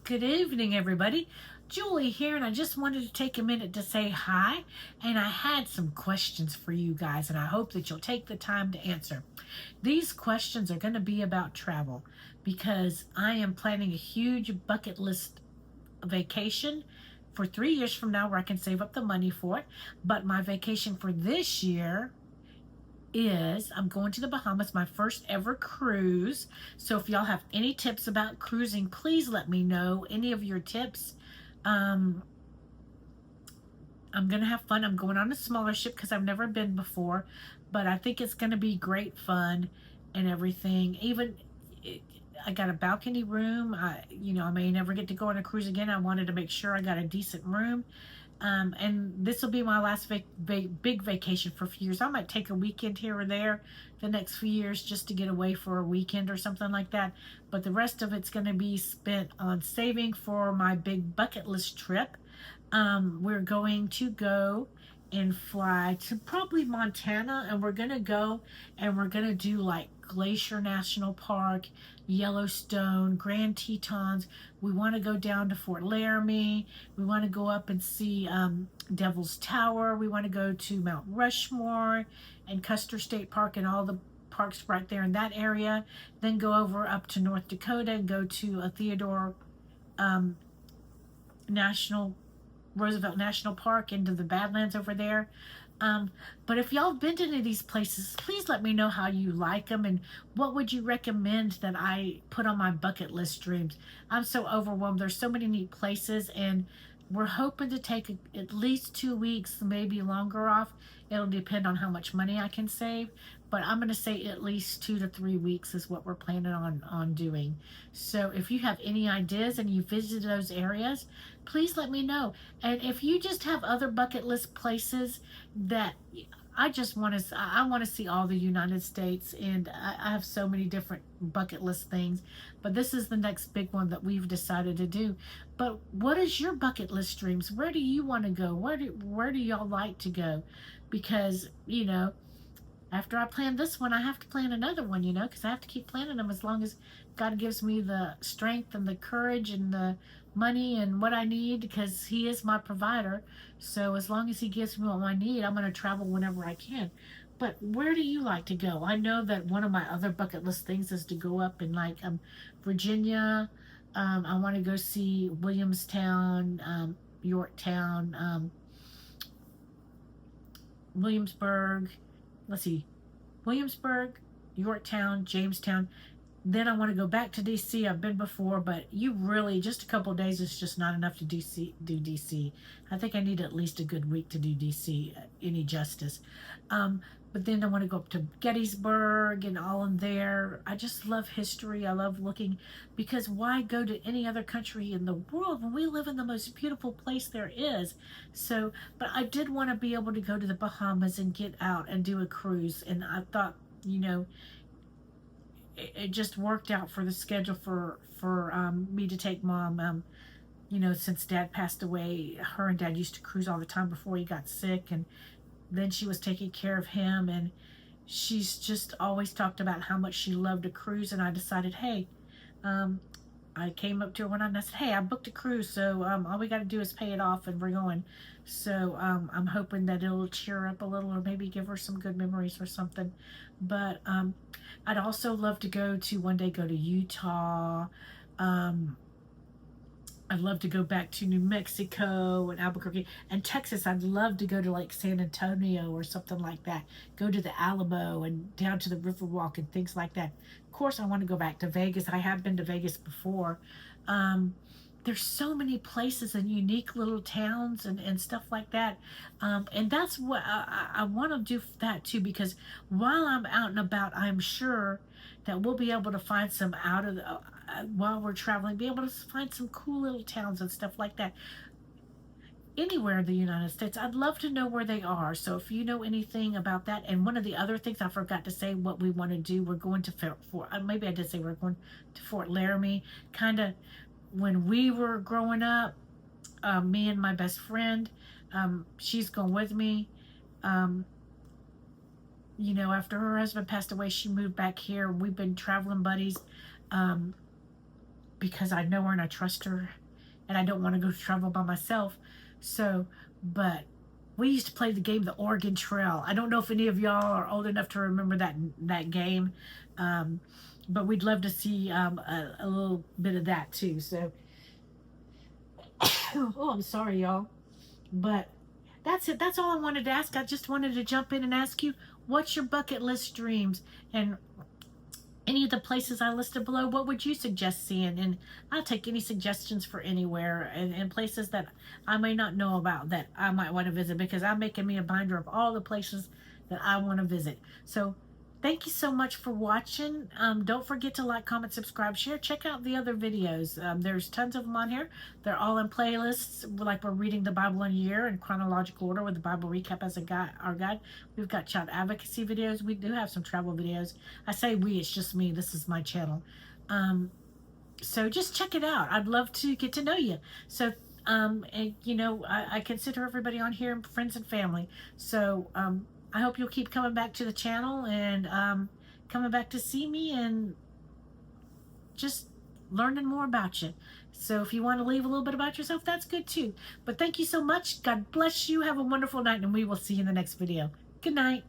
Good evening, everybody. Julie here, and I just wanted to take a minute to say hi. And I had some questions for you guys, and I hope that you'll take the time to answer. These questions are going to be about travel because I am planning a huge bucket list vacation for 3 years from now where I can save up the money for it. But my vacation for this year is I'm going to the Bahamas, my first ever cruise. So if y'all have any tips about cruising, please let me know. Any of your tips. Um, I'm going to have fun. I'm going on a smaller ship because I've never been before, but I think it's going to be great fun and everything. Even I got a balcony room. I may never get to go on a cruise again. I wanted to make sure I got a decent room. And this will be my last big vacation for a few years. I might take a weekend here or there the next few years just to get away for a weekend or something like that. But the rest of it's going to be spent on saving for my big bucket list trip. We're going to go and fly to probably Montana, and we're going to go and we're going to do like Glacier National Park, Yellowstone, Grand Tetons. We want to go down to Fort Laramie. We want to go up and see Devil's Tower. We want to go to Mount Rushmore and Custer State Park and all the parks right there in that area. Then go over up to North Dakota and go to a Theodore um, National Roosevelt National Park into the Badlands over there. Um, but if y'all have been to any of these places, please let me know how you like them and what would you recommend that I put on my bucket list dreams. I'm so overwhelmed. There's so many neat places, and we're hoping to take at least 2 weeks, maybe longer off. It'll depend on how much money I can save, but I'm going to say at least 2 to 3 weeks is what we're planning on doing. So if you have any ideas and you visited those areas, please let me know. And if you just have other bucket list places that I just want to, I want to see all the United States, and I have so many different bucket list things, but this is the next big one that we've decided to do. But what is your bucket list dreams? Where do you want to go? Where do y'all like to go? Because after I plan this one, I have to plan another one, because I have to keep planning them as long as God gives me the strength and the courage and the money and what I need, because He is my provider. So as long as He gives me what I need, I'm going to travel whenever I can. But where do you like to go? I know that one of my other bucket list things is to go up in like Virginia. I want to go see Williamstown, Yorktown, Williamsburg. Let's see, Williamsburg, Yorktown, Jamestown. Then I want to go back to DC. I've been before, but you really just a couple of days is just not enough to do DC. I think I need at least a good week to do DC any justice. But then I want to go up to Gettysburg and all in there. I just love history. I love looking, because why go to any other country in the world when we live in the most beautiful place there is? So, but I did want to be able to go to the Bahamas and get out and do a cruise. And I thought, it just worked out for the schedule for me to take mom. Since dad passed away, her and dad used to cruise all the time before he got sick, and then she was taking care of him, and she's just always talked about how much she loved to cruise. And I decided, hey, um, I came up to her one night and I said, hey, I booked a cruise, so all we got to do is pay it off and we're going. So I'm hoping that it'll cheer her up a little, or maybe give her some good memories or something. But I'd also love to one day go to Utah. Um, I'd love to go back to New Mexico and Albuquerque and Texas. I'd love to go to like San Antonio or something like that. Go to the Alamo and down to the Riverwalk and things like that. Of course, I want to go back to Vegas. I have been to Vegas before. Um, there's so many places and unique little towns and stuff like that. And that's what I want to do that too, because while I'm out and about, I'm sure that we'll be able to find some out of the, while we're traveling, be able to find some cool little towns and stuff like that anywhere in the United States. I'd love to know where they are. So if you know anything about that. And one of the other things I forgot to say, what we want to do, we're going to maybe I did say we're going to Fort Laramie. Kind of when we were growing up, me and my best friend, she's going with me. Um, After her husband passed away, she moved back here. We've been traveling buddies. Um, because I know her and I trust her, and I don't want to go travel by myself. So, but we used to play the game, the Oregon Trail. I don't know if any of y'all are old enough to remember that game, but we'd love to see a little bit of that too. So, oh, I'm sorry, y'all, but that's it. That's all I wanted to ask. I just wanted to jump in and ask you, what's your bucket list dreams? And any of the places I listed below, what would you suggest seeing? And I'll take any suggestions for anywhere and places that I may not know about that I might want to visit, because I'm making me a binder of all the places that I want to visit. So thank you so much for watching. Don't forget to like, comment, subscribe, share. Check out the other videos. There's tons of them on here. They're all in playlists, like we're reading the Bible in a year in chronological order with the Bible recap as a guide, our guide. We've got child advocacy videos. We do have some travel videos. I say we, it's just me. This is my channel. So just check it out. I'd love to get to know you. So, and you know, I consider everybody on here friends and family. So, I hope you'll keep coming back to the channel and coming back to see me and just learning more about you. So if you want to leave a little bit about yourself, that's good too. But thank you so much. God bless you. Have a wonderful night, and we will see you in the next video. Good night.